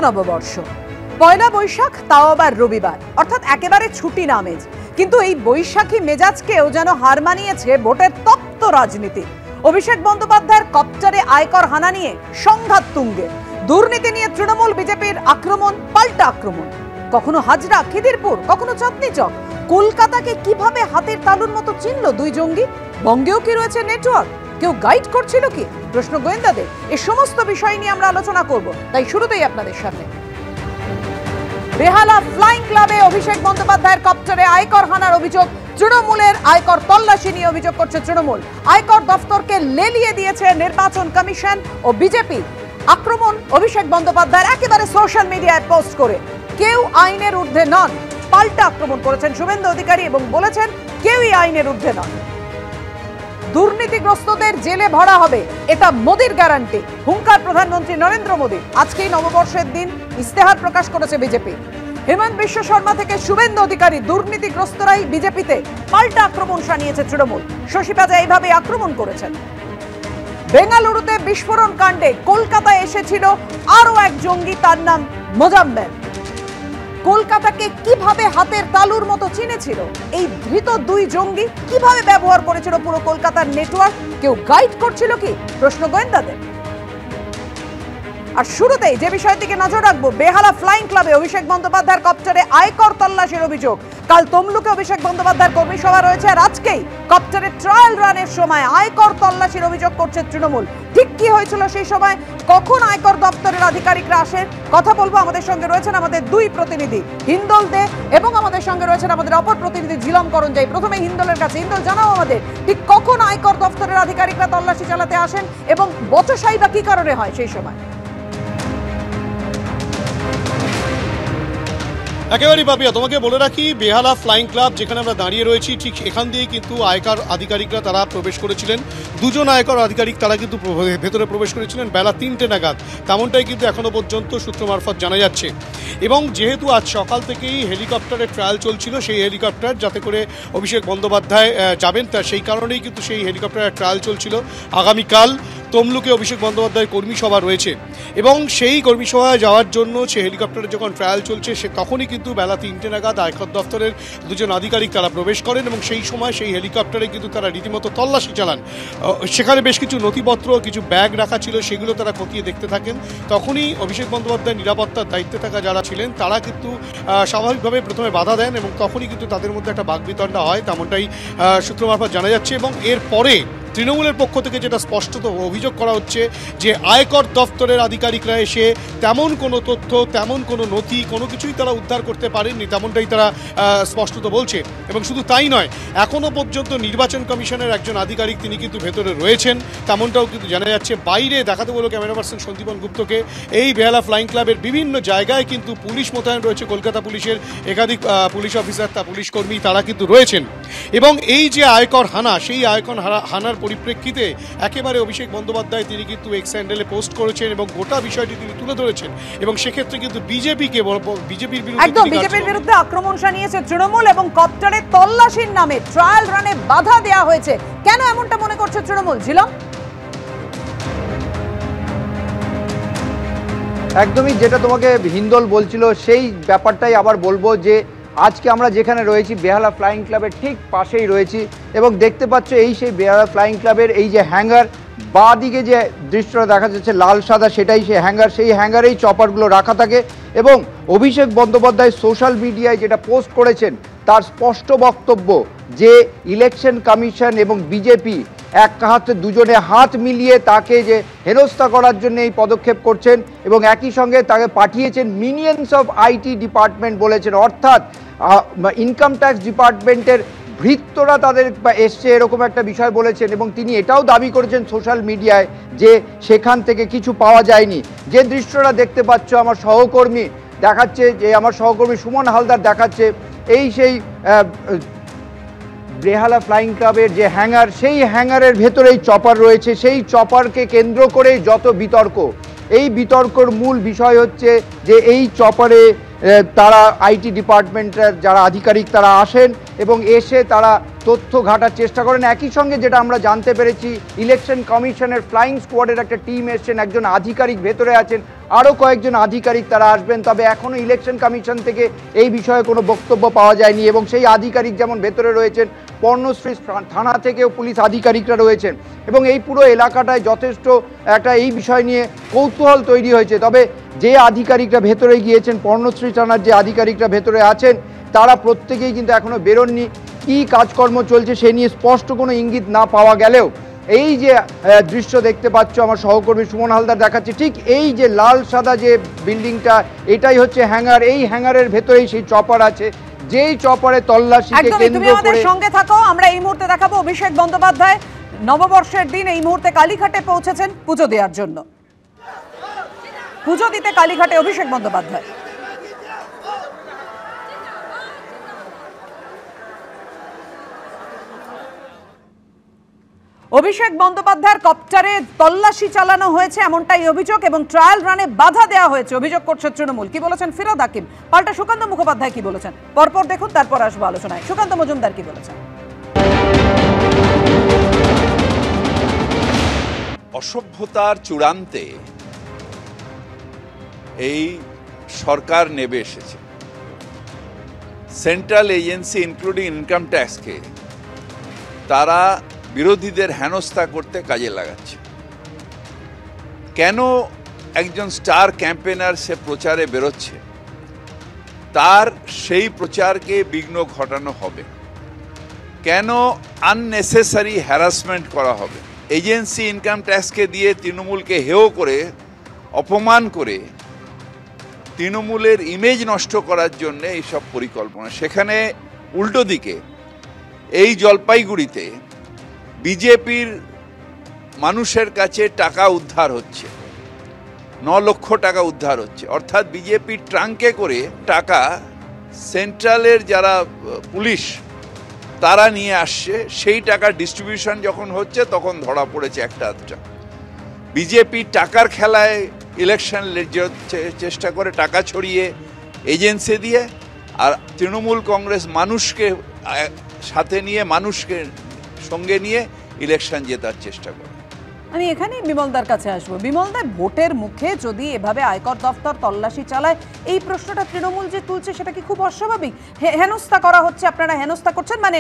নববর্ষ, পয়লা বৈশাখ, তাও আবার রবিবার, অর্থাৎ একেবারে ছুটি না মেজ। কিন্তু এই বৈশাখী মেজাজকেও যেন হার মানিয়েছে ভোটের তপ্ত রাজনীতি। অভিষেক বন্দ্যোপাধ্যায়ের কপ্টারে আয়কর হানা নিয়ে সংঘাত তুঙ্গে, দুর্নীতি নিয়ে তৃণমূল বিজেপির আক্রমণ, পাল্টা আক্রমণ। কখনো হাজরা, খিদিরপুর, কখনো চাঁদনি চক। কলকাতাকে কিভাবে হাতের তালুর মতো চিনল দুই জঙ্গি? বঙ্গেও কি রয়েছে নেটওয়ার্ক? কেউ গাইড করছিল কি? প্রশ্ন গোয়েন্দাদের। এই সমস্ত বিষয় নিয়ে আমরা আলোচনা করব, তাই শুরুতেই আপনাদের সামনে বেহালা ফ্লাইং ক্লাবে অভিষেক বন্দ্যোপাধ্যায়ের কপ্টারে আয়কর হানার অভিযোগ। তৃণমূলের আয়কর তল্লাশি নিয়ে অভিযোগ করছে তৃণমূল। আয়কর দফতরকে লেলিয়ে দিয়েছে নির্বাচন কমিশন ও বিজেপি। আক্রমণ অভিষেক বন্দ্যোপাধ্যায়ের একেবারে সোশ্যাল মিডিয়ায় পোস্ট করে। কেউ আইনের ঊর্ধ্বে নন, পাল্টা আক্রমণ করেছেন শুভেন্দু অধিকারী এবং বলেছেন কেউই আইনের ঊর্ধ্বে নন। দুর্নীতিগ্রস্তদের জেলে ভরা হবে, এটা মোদির গ্যারান্টি, হুঙ্কার প্রধানমন্ত্রী নরেন্দ্র মোদী। আজকেই নববর্ষের দিন ইস্তেহার প্রকাশ করেছে বিজেপি। হেমন্ত বিশ্ব শর্মা থেকে শুভেন্দু অধিকারী, দুর্নীতিগ্রস্তরাই বিজেপিতে, পাল্টা আক্রমণ শানিয়েছে তৃণমূল। শশী পাজা এইভাবে আক্রমণ করেছেন। বেঙ্গালুরুতে বিস্ফোরণ কাণ্ডে কলকাতায় এসেছিল আরো এক জঙ্গি, তার নাম মোজাম্মেল। কলকাতাকে কিভাবে হাতের তালুর মতো চিনেছিল এই ধৃত দুই জঙ্গি? কিভাবে ব্যবহার করেছিল পুরো কলকাতার নেটওয়ার্ক? কেউ গাইড করছিল কি? প্রশ্ন গোয়েন্দাদের। আর শুরুতেই যে বিষয়টিকে নজর রাখবো, বেহালা ফ্লাইং ক্লাবে অভিষেক বন্দ্যোপাধ্যায়ের কপ্টারে আয়কর তল্লাশির অভিযোগ। কাল তমলুকে অভিষেক বন্দ্যোপাধ্যায়ের কর্মী সভা রয়েছে, আর আজকেই কপ্টারের ট্রায়াল রানের সময় আয়কর তল্লাশির অভিযোগ করছে তৃণমূল। ঠিক কি হয়েছিল সেই সময়, কখন আয়কর দপ্তরের আধিকারিকরা আসেন, কথা বলবো। আমাদের সঙ্গে রয়েছেন আমাদের দুই প্রতিনিধি, হিন্দল দে এবং আমাদের সঙ্গে রয়েছেন আমাদের অপর প্রতিনিধি ঝিলম করঞ্জাই। প্রথমে হিন্দলের কাছে। হিন্দল, জানাও আমাদের ঠিক কখন আয়কর দপ্তরের আধিকারিকরা তল্লাশি চালাতে আসেন এবং বচসাই বা কি কারণে হয় সেই সময়? একেবারেই পাপিয়া, তোমাকে বলে রাখি, বেহালা ফ্লাইং ক্লাব যেখানে আমরা দাঁড়িয়ে রয়েছি, ঠিক এখান দিয়েই কিন্তু আয়কর আধিকারিকরা তারা প্রবেশ করেছিলেন। দুজন আয়কর আধিকারিক তারা কিন্তু ভেতরে প্রবেশ করেছিলেন বেলা 3টে নাগাদ, তেমনটাই কিন্তু এখনো পর্যন্ত সূত্র মারফত জানা যাচ্ছে। এবং যেহেতু আজ সকাল থেকেই হেলিকপ্টারের ট্রায়াল চলছিল, সেই হেলিকপ্টার যাতে করে অভিষেক বন্দ্যোপাধ্যায় যাবেন, তা সেই কারণেই কিন্তু সেই হেলিকপ্টারের ট্রায়াল চলছিল। আগামীকাল তমলুকে অভিষেক বন্দ্যোপাধ্যায়ের কর্মী সভা রয়েছে এবং সেই কর্মী সভায় যাওয়ার জন্য সে হেলিকপ্টারে যখন ট্রায়াল চলছে, সে তখনই কিন্তু বেলা 3টে নাগাদ আয়কর দপ্তরের দুজন আধিকারিক তারা প্রবেশ করেন এবং সেই সময় সেই হেলিকপ্টারে কিন্তু তারা রীতিমতো তল্লাশি চালান। সেখানে বেশ কিছু নথিপত্র, কিছু ব্যাগ রাখা ছিল, সেগুলো তারা খতিয়ে দেখতে থাকেন। তখনই অভিষেক বন্দ্যোপাধ্যায়ের নিরাপত্তার দায়িত্বে থাকা যারা ছিলেন তারা কিন্তু স্বাভাবিকভাবে প্রথমে বাধা দেন এবং তখনই কিন্তু তাদের মধ্যে একটা বাকবিতণ্ডা হয়, তেমনটাই সূত্র মারফত জানা যাচ্ছে। এবং এরপরে তৃণমূলের পক্ষ থেকে যেটা স্পষ্টত অভিযোগ করা হচ্ছে যে আয়কর দফতরের আধিকারিকরা এসে তেমন কোনো তথ্য, তেমন কোনো নথি, কোনো কিছুই তারা উদ্ধার করতে পারেননি, তেমনটাই তারা স্পষ্টত বলছে। এবং শুধু তাই নয়, এখনও পর্যন্ত নির্বাচন কমিশনের একজন আধিকারিক তিনি কিন্তু ভেতরে রয়েছেন, তেমনটাও কিন্তু জানা যাচ্ছে। বাইরে দেখাতে বলল ক্যামেরা পার্সন সন্দীপন গুপ্তকে, এই বেহালা ফ্লাইং ক্লাবের বিভিন্ন জায়গায় কিন্তু পুলিশ মোতায়েন রয়েছে, কলকাতা পুলিশের একাধিক পুলিশ অফিসার, তা পুলিশ কর্মী তারা কিন্তু রয়েছেন। এবং এই যে আয়কর হানা, সেই আয়কর হানার পরিপ্রেক্ষিতে একেবারে অভিষেক বন্দ্যোপাধ্যায় তিনি কিন্তু এক্স হ্যান্ডেলে পোস্ট করেছেন এবং গোটা বিষয়টি তিনি তুলে ধরেছেন। এবং সেক্ষেত্রে কিন্তু বিজেপির বিরুদ্ধে আক্রমণ শানিয়েছে তৃণমূল এবং কপ্টারে তল্লাশির নামে ট্রায়াল রানে বাধা দেওয়া হয়েছে। কেন এমনটা মনে করছে তৃণমূল? ঝিলম। একদমই যেটা তোমাকে হিন্দল বলছিল সেই ব্যাপারটাই আবার বলবো, যে আজকে আমরা যেখানে রয়েছি বেহালা ফ্লাইং ক্লাবের ঠিক পাশেই রয়েছি এবং দেখতে পাচ্ছ এই সেই বেহালা ফ্লাইং ক্লাবের এই যে হ্যাঙ্গার, বাঁ দিকে যে দৃশ্যটা দেখা যাচ্ছে লাল সাদা, সেটাই সেই হ্যাঙ্গার। সেই হ্যাঙ্গারেই চপারগুলো রাখা থাকে এবং অভিষেক বন্দ্যোপাধ্যায় সোশ্যাল মিডিয়ায় যেটা পোস্ট করেছেন তার স্পষ্ট বক্তব্য যে ইলেকশন কমিশন এবং বিজেপি এক হাতে দুজনে হাত মিলিয়ে তাকে যে হেনস্থা করার জন্য এই পদক্ষেপ করছেন এবং একই সঙ্গে তাকে পাঠিয়েছেন মিনিয়ন্স অফ আইটি ডিপার্টমেন্ট বলেছেন, অর্থাৎ ইনকাম ট্যাক্স ডিপার্টমেন্টের ভৃত্যরা তাদের এসছে, এরকম একটা বিষয় বলেছেন। এবং তিনি এটাও দাবি করেছেন সোশ্যাল মিডিয়ায় যে সেখান থেকে কিছু পাওয়া যায়নি। যে দৃশ্যটা দেখতে পাচ্ছ আমার সহকর্মী দেখাচ্ছে, যে আমার সহকর্মী সুমন হালদার দেখাচ্ছে, এই সেই বেহালা ফ্লাইং ক্লাবের যে হ্যাঙ্গার, সেই হ্যাঙ্গারের ভেতরেই চপার রয়েছে। সেই চপারকে কেন্দ্র করেই যত বিতর্ক। এই বিতর্কর মূল বিষয় হচ্ছে যে এই চপারে তারা আইটি ডিপার্টমেন্টের যারা আধিকারিক তারা আসেন এবং এসে তারা তথ্য ঘাটার চেষ্টা করেন। একই সঙ্গে যেটা আমরা জানতে পেরেছি, ইলেকশন কমিশনের ফ্লাইং স্কোয়াডের একটা টিম এসছেন, একজন আধিকারিক ভেতরে আছেন, আরও কয়েকজন আধিকারিক তারা আসবেন। তবে এখনও ইলেকশন কমিশন থেকে এই বিষয়ে কোনো বক্তব্য পাওয়া যায়নি এবং সেই আধিকারিক যেমন ভেতরে রয়েছেন, পর্ণশ্রী থানা থেকেও পুলিশ আধিকারিকরা রয়েছেন এবং এই পুরো এলাকাটায় যথেষ্ট একটা এই বিষয় নিয়ে কৌতূহল তৈরি হয়েছে। তবে যে আধিকারিকরা ভেতরে গিয়েছেন, পর্ণশ্রী থানার যে আধিকারিকরা ভেতরে আছেন, তারা প্রত্যেকেই কিন্তু এখনও বেরোননি। কী কাজকর্ম চলছে সে নিয়ে স্পষ্ট কোনো ইঙ্গিত না পাওয়া গেলেও এই যে দৃশ্য দেখতে পাচ্ছ, আমার সহকর্মী সুমন হালদার দেখাচ্ছে, ঠিক এই যে লাল সাদা যে বিল্ডিংটা, এটাই হচ্ছে হ্যাঙ্গার। এই হ্যাঙ্গারের ভেতরেই সেই চপার আছে, যেই চপারে তল্লাশিকে কেন্দ্র করে। সঙ্গে থাকো, আমরা এই মুহূর্তে দেখাবো অভিষেক বন্দ্যোপাধ্যায় নববর্ষের দিন এই মুহূর্তে কালীঘাটে পৌঁছেছেন পুজো দেওয়ার জন্য। পুজো দিতে কালীঘাটে অভিষেক বন্দ্যোপাধ্যায়। অভিষেক বন্দ্যোপাধ্যায়ের কপ্টারে তল্লাশি চালানো হয়েছে এমনটাই অভিযোগ এবং ট্রায়াল রানে বাধা দেওয়া হয়েছে অভিযোগ করছে তৃণমূল। কি বলেছেন ফিরোদ হাকিম, পাল্টা সুকান্ত মুখোপাধ্যায় কি বলেছেন, পরপর দেখুন, তারপর আসবো আলোচনায়। সুকান্ত মজুমদার কি বলেছেন? অসভ্যতার চূড়ান্তে এই সরকার নেমে এসেছে। সেন্ট্রাল এজেন্সি ইনক্লুডিং ইনকাম ট্যাক্সকে তারা বিরোধীদের হেনস্থা করতে কাজে লাগাচ্ছে। কেন একজন স্টার ক্যাম্পেনার সে প্রচারে বেরোচ্ছে, তার সেই প্রচারকে বিঘ্ন ঘটানো হবে? কেন আননেসেসারি হ্যারাসমেন্ট করা হবে? এজেন্সি ইনকাম ট্যাক্সকে দিয়ে তৃণমূলকে হেয় করে, অপমান করে তৃণমূলের ইমেজ নষ্ট করার জন্য এইসব পরিকল্পনা। সেখানে উল্টো দিকে এই জলপাইগুড়িতে বিজেপির মানুষের কাছে টাকা উদ্ধার হচ্ছে, 9 লক্ষ টাকা উদ্ধার হচ্ছে, অর্থাৎ বিজেপির ট্রাঙ্কে করে টাকা সেন্ট্রালের যারা পুলিশ তারা নিয়ে আসছে। সেই টাকা ডিস্ট্রিবিউশন যখন হচ্ছে তখন ধরা পড়েছে একটা আধটা। বিজেপি টাকার খেলায় ইলেকশন চেষ্টা করে, টাকা ছড়িয়ে এজেন্সি দিয়ে, আর তৃণমূল কংগ্রেস মানুষকে সাথে নিয়ে, মানুষকে সঙ্গে নিয়ে ইলেকশন জেতার চেষ্টা করে। আমি এখানেই বিমলদার কাছে আসবো। বিমলদা, ভোটের মুখে যদি এভাবে আয়কর দফতর তল্লাশি চালায়, এই প্রশ্নটা তৃণমূল যে তুলছে সেটা কি খুব অস্বাভাবিক? হেনস্থা করা হচ্ছে, আপনারা হেনস্থা করছেন, মানে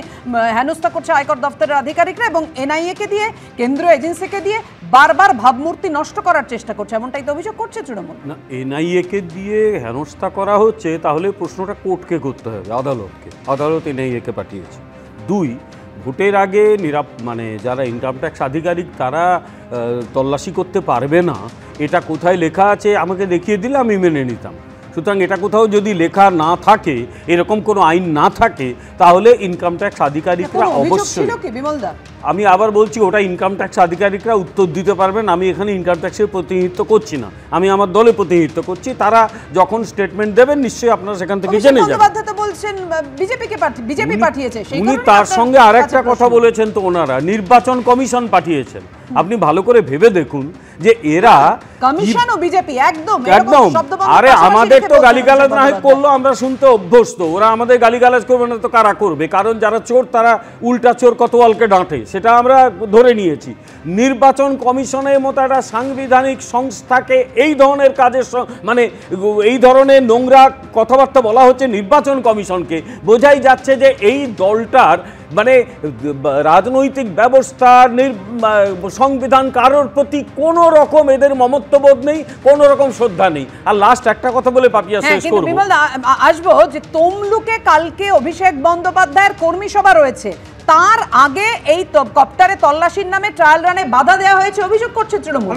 হেনস্থা করছে আয়কর দফতরের আধিকারিকরা এবং এনআইএ কে দিয়ে, কেন্দ্রীয় এজেন্সিকে দিয়ে বারবার ভাবমূর্তি নষ্ট করার চেষ্টা করছে, এমনটাই তো অভিযোগ করছে তৃণমূল। না, এনআইএ কে দিয়ে হেনস্থা করা হচ্ছে, তাহলে প্রশ্নটা কোর্টকে করতে হবে, আদালতকে। আদালত এনআইএ কে পাঠিয়েছে। 2, ভোটের আগে মানে যারা ইনকাম ট্যাক্স আধিকারিক তারা তল্লাশি করতে পারবে না, এটা কোথায় লেখা আছে আমাকে দেখিয়ে দিলে আমি মেনে নিতাম। সুতরাং এটা কোথাও যদি লেখা না থাকে, এরকম কোনো আইন না থাকে, তাহলে ইনকাম ট্যাক্স আধিকারিকরা অবশ্যই, আমি আবার বলছি, ওটা ইনকাম ট্যাক্স আধিকারিকরা উত্তর দিতে পারবেন। আমি এখানে ইনকাম ট্যাক্সের প্রতিনিধিত্ব করছি না, আমি আমার দলের প্রতিনিধিত্ব করছি। তারা যখন স্টেটমেন্ট দেবেন নিশ্চয়ই আপনারা সেখান থেকে জেনে যাবেন। উনি তার সঙ্গে আরেকটা কথা বলেছেন তো, ওনারা নির্বাচন কমিশন পাঠিয়েছেন। আপনি ভালো করে ভেবে দেখুন যে এরা কমিশন ও বিজেপি একদম, আরে আমাদের তো গালিগালাজ না করলো, আমরা শুনতে অভ্যস্ত। ওরা আমাদের গালিগালাজ করবে না তো কারা করবে? কারণ যারা চোর তারা উল্টা চোর কতওয়ালকে ডাঁটে, সেটা আমরা ধরে নিয়েছি। নির্বাচন কমিশনের মতো একটা সাংবিধানিক সংস্থাকে এই ধরনের কাজের, মানে এই ধরনের নোংরা কথাবার্তা বলা হচ্ছে নির্বাচন কমিশনকে, বোঝাই যাচ্ছে যে এই দলটার মানে রাজনৈতিক ব্যবস্থা, সংবিধান, কারোর প্রতি কোনো রকম এদের মমত্ববোধ নেই, কোনো রকম শ্রদ্ধা নেই। আর লাস্ট একটা কথা বলে পাপিয়া শেষ করব। আসবো যে তমলুকে কালকে অভিষেক বন্দ্যোপাধ্যায়ের কর্মী সভা রয়েছে, তার আগে এই কপ্টারে তল্লাশির নামে ট্রায়াল রানে বাধা দেওয়া হয়েছে অভিযোগ করছে তৃণমূল।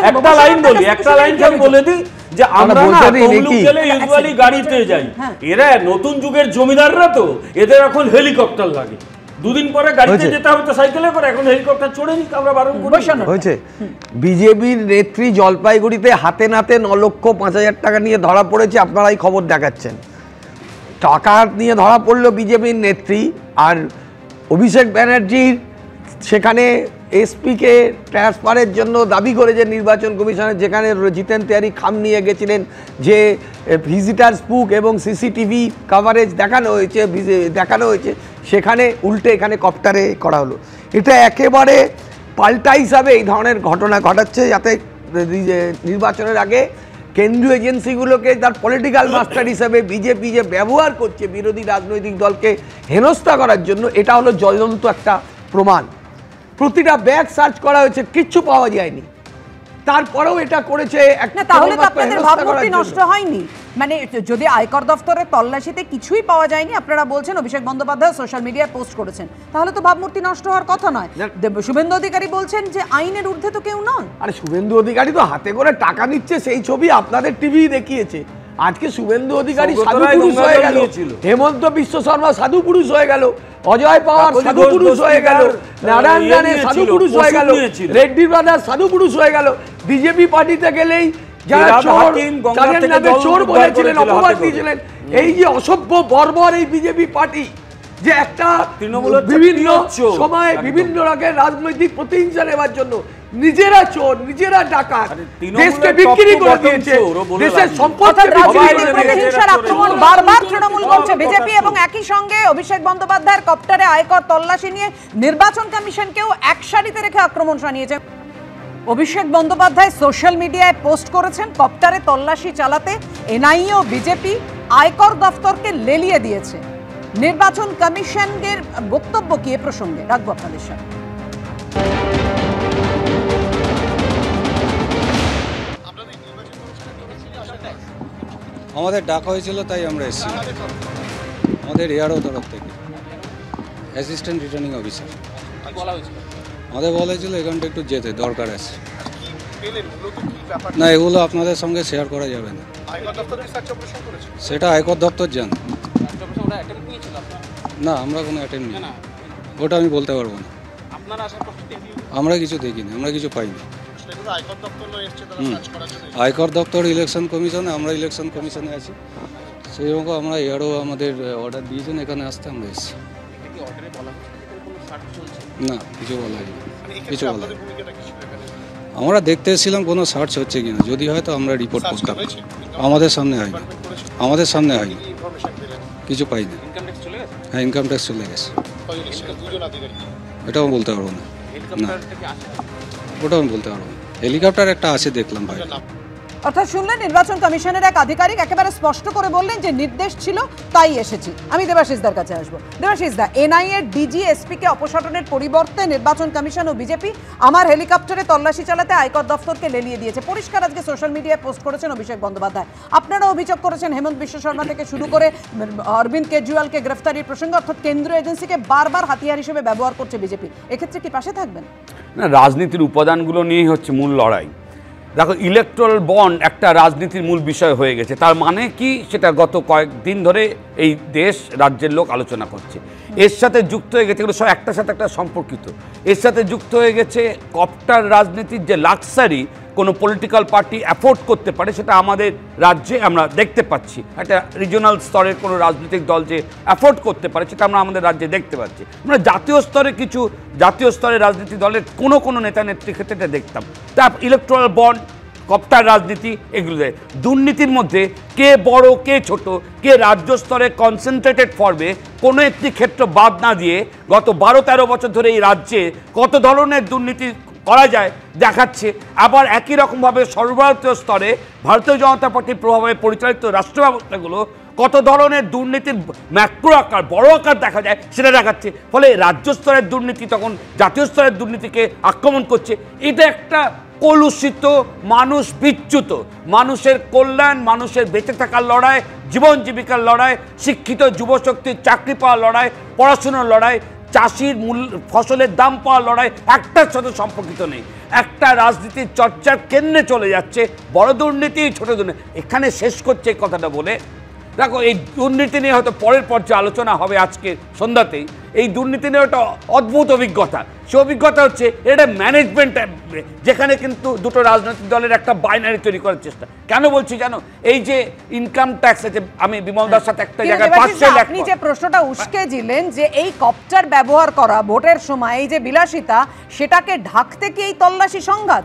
একটা লাইন বলি, একটা লাইন আমি বলে দিই যে আমরা তমলুক গেলে ইউজুয়ালি গাড়িতে যাই, এরা নতুন যুগের জমিদাররা তো, এদের এখন হেলিকপ্টার লাগে। 2 দিন পরে গাড়িতে যেতে হবে তো সাইকেলে করে, এখন হেলিকপ্টার চড়ে নি, আমরা বারণ করি। হয়েছে বিজেপির নেত্রী জলপাইগুড়িতে হাতে নাতে 9,05,000 টাকা নিয়ে ধরা পড়েছে। আপনারাই খবর দেখাচ্ছেন, টাকা নিয়ে ধরা পড়লো বিজেপির নেত্রী। আর অভিষেক ব্যানার্জির সেখানে এসপিকে ট্রান্সফারের জন্য দাবি করেছে নির্বাচন কমিশনের, যেখানে জিতেন তেয়ারি খাম নিয়ে গেছিলেন, যে ভিজিটার্স বুক এবং সিসিটিভি কাভারেজ দেখানো হয়েছে, সেখানে উল্টে এখানে কপ্টারে করা হলো। এটা একেবারে পাল্টা হিসাবে এই ধরনের ঘটনা ঘটাচ্ছে, যাতে নির্বাচনের আগে কেন্দ্রীয় এজেন্সিগুলোকে তার পলিটিক্যাল মাস্টার হিসেবে বিজেপি যে ব্যবহার করছে বিরোধী রাজনৈতিক দলকে হেনস্থা করার জন্য, এটা হলো জ্বলন্ত একটা প্রমাণ। প্রতিটা ব্যাগ সার্চ করা হয়েছে, কিচ্ছু পাওয়া যায়নি, তারপরেও এটা করেছে। তাহলে তো আপনাদের ভাবমূর্তি নষ্ট হয়নি? মানে যদি আয়কর দফতরের তল্লাশিতে কিছুই পাওয়া যায়নি, আপনারা বলছেন অভিষেক বন্দ্যোপাধ্যায় সোশ্যাল মিডিয়ায় পোস্ট করেছেন, তাহলে তো ভাবমূর্তি নষ্ট হওয়ার কথা নয়। শুভেন্দু অধিকারী বলছেন যে আইনের ঊর্ধ্বে তো কেউ নন। আরে শুভেন্দু অধিকারী তো হাতে করে টাকা নিচ্ছে, সেই ছবি আপনাদের টিভি দেখিয়েছে। আজকে শুভেন্দু অধিকারী সাধু পুরুষ হয়ে গেল, হেমন্ত বিশ্ব শর্মা সাধু পুরুষ হয়ে গেল, অজয় পাওয়ার সাধু পুরুষ হয়ে গেল, নারায়ণ রানে সাধু পুরুষ হয়ে গেল, রেড্ডি ব্রাদার সাধু পুরুষ হয়ে গেল। বিজেপি পার্টিতে গেলেই যারা চোর, তাদের নামে চোর বলেছিলেন, অপবাদ দিয়েছিলেন। এই যে অসভ্য বর্বর এই বিজেপি পার্টি, যে একটা বিভিন্ন সময় বিভিন্ন রকমের রাজনৈতিক প্রতিহিংসা নেওয়ার জন্য নিজেরা চোর, নিজেরা ডাকাত, দেশকে বিক্রি করে দিয়েছে, দেশের সম্পদকে প্রতিহিংসার আক্রমণ বারবার তৃণমূল করছে বিজেপি, এবং একই সঙ্গে অভিষেক বন্দ্যোপাধ্যায়ের কপ্টারে আয়কর তল্লাশি নিয়ে নির্বাচন কমিশনকেও এক সারিতে রেখে আক্রমণ শানিয়েছে। অভিষেক বন্দ্যোপাধ্যায় সোশ্যাল মিডিয়ায় পোস্ট করেছেন, কপ্টারে তল্লাশি চালাতে এনআইএ ও বিজেপি আয়কর দফতরকে লেলিয়ে দিয়েছে। নির্বাচন কমিশনের বক্তব্য কি এ প্রসঙ্গে রাখবো আপনাদের সাথে। আমাদের ডাকা হয়েছিল, তাই আমরা এসেছি। আমাদের এআরও তরফ থেকে অ্যাসিস্ট্যান্ট রিটার্নিং অফিসার আমাদের বলা হয়েছিল এখানটা একটু যেতে দরকার আছে। না, এগুলো আপনাদের সঙ্গে শেয়ার করা যাবে না, সেটা আয়কর দপ্তর জান। না, আমরা কোনো অ্যাটেন্ড নিই, ওটা আমি বলতে পারবো না। আমরা কিছু দেখিনি, আমরা কিছু পাইনি। আয়কর দপ্তর ইলেকশন কমিশনে, আমরা ইলেকশন কমিশনে আছি, সেই রকম আমরা এআরও আমাদের অর্ডার দিয়েছেন এখানে আসতে, আমরা এসেছি। না, কিছু বলা হয়নি, কিছু বলা হয়নি। আমরা দেখতে এসেছিলাম কোনো সার্চ হচ্ছে কিনা, যদি হয় তো আমরা রিপোর্ট করতাম। আমাদের সামনে হয়নি, আমাদের সামনে হয়নি, কিছু পাইনি। হ্যাঁ, ইনকাম ট্যাক্স চলে গেছে, এটাও বলতে পারবো না। না, ওটাও আমি বলতে পারবো না। হেলিকপ্টার একটা আছে দেখলাম ভাই। অর্থাৎ শুনলেন নির্বাচন কমিশনের এক আধিকারিক একেবারে স্পষ্ট করে বললেন যে নির্দেশ ছিল তাই এসেছি। আমি দেবাশিসদার কাছে আসবো। দেবাশিসদা, এনআইএ ডিজি এসপিকে অপসারণের পরিবর্তে নির্বাচন কমিশন ও বিজেপি আমার হেলিকপ্টারে তল্লাশি চালাতে আয়কর দফতরকে লেলিয়ে দিয়েছে, পরিষ্কার আজকে সোশ্যাল মিডিয়ায় পোস্ট করেছেন অভিষেক বন্দ্যোপাধ্যায়। আপনারা অভিযোগ করেছেন হেমন্ত বিশ্ব শর্মা থেকে শুরু করে অরবিন্দ কেজরিওয়ালকে গ্রেফতারির প্রসঙ্গে, অর্থাৎ কেন্দ্রীয় এজেন্সিকে বারবার হাতিয়ার হিসেবে ব্যবহার করছে বিজেপি। এক্ষেত্রে কি পাশে থাকবেন? না, রাজনীতির উপাদানগুলো নিয়েই হচ্ছে মূল লড়াই। দেখো, ইলেকট্রাল বন্ড একটা রাজনীতির মূল বিষয় হয়ে গেছে। তার মানে কি, সেটা গত কয়েকদিন ধরে এই দেশ রাজ্যের লোক আলোচনা করছে। এর সাথে যুক্ত হয়ে গেছে, এগুলো সব একটার সাথে একটা সম্পর্কিত। এর সাথে যুক্ত হয়ে গেছে কপ্টার রাজনীতির যে লাক্সারি কোনো পলিটিক্যাল পার্টি অ্যাফোর্ড করতে পারে, সেটা আমাদের রাজ্যে আমরা দেখতে পাচ্ছি। একটা রিজিওনাল স্তরের কোনো রাজনৈতিক দল যে অ্যাফোর্ড করতে পারে, সেটা আমরা আমাদের রাজ্যে দেখতে পাচ্ছি। আমরা জাতীয় স্তরে কিছু জাতীয় স্তরের রাজনীতি দলের কোনো নেতা নেত্রীর ক্ষেত্রে এটা দেখতাম। তা ইলেকট্রাল বন্ড, কপ্টার রাজনীতি, এগুলো দুর্নীতির মধ্যে কে বড় কে ছোট, কে রাজ্য স্তরে কনসেন্ট্রেটেড ফর্মে কোনো একটি ক্ষেত্র বাদ না দিয়ে গত 12-13 বছর ধরে এই রাজ্যে কত ধরনের দুর্নীতি করা যায় দেখাচ্ছে। আবার একই রকমভাবে সর্বভারতীয় স্তরে ভারতীয় জনতা পার্টির প্রভাবে পরিচালিত রাষ্ট্র ব্যবস্থাগুলো কত ধরনের দুর্নীতির ম্যাক্রো আকার, বড় আকার দেখা যায় সেটা দেখাচ্ছে। ফলে রাজ্য স্তরের দুর্নীতি তখন জাতীয় স্তরের দুর্নীতিকে আক্রমণ করছে। এটা একটা কলুষিত, মানুষ বিচ্যুত, মানুষের কল্যাণ, মানুষের বেঁচে থাকার লড়াই, জীবন জীবিকার লড়াই, শিক্ষিত যুবশক্তির চাকরি পাওয়ার লড়াই, পড়াশোনার লড়াই, চাষির ফসলের দাম পাওয়ার লড়াই একটার সাথে সম্পর্কিত নেই। একটা রাজনীতির চর্চার কেন্দ্রে চলে যাচ্ছে বড় দুর্নীতি, ছোট দুর্নীতি। এখানে শেষ করছে এই কথাটা বলে দেখো এই দুর্নীতি নিয়ে হয়তো পরের পর্যায়ে আলোচনা হবে আজকে সন্ধ্যাতেই। এই দুর্নীতি নিয়ে একটা অদ্ভুত অভিজ্ঞতা, সে অভিজ্ঞতা হচ্ছে এটা ম্যানেজমেন্ট, যেখানে কিন্তু দুটো রাজনৈতিক দলের একটা বাইনারি তৈরি করার চেষ্টা। কেন বলছি জানো, এই যে ইনকাম ট্যাক্স আছে, আমি বিমলদার সাথে একটা জায়গায় আপনি যে প্রশ্নটা উস্কে দিলেন যে এই কপ্টার ব্যবহার করা ভোটের সময়, এই যে বিলাসিতা, সেটাকে ঢাকতে কি এই তল্লাশি সংঘাত?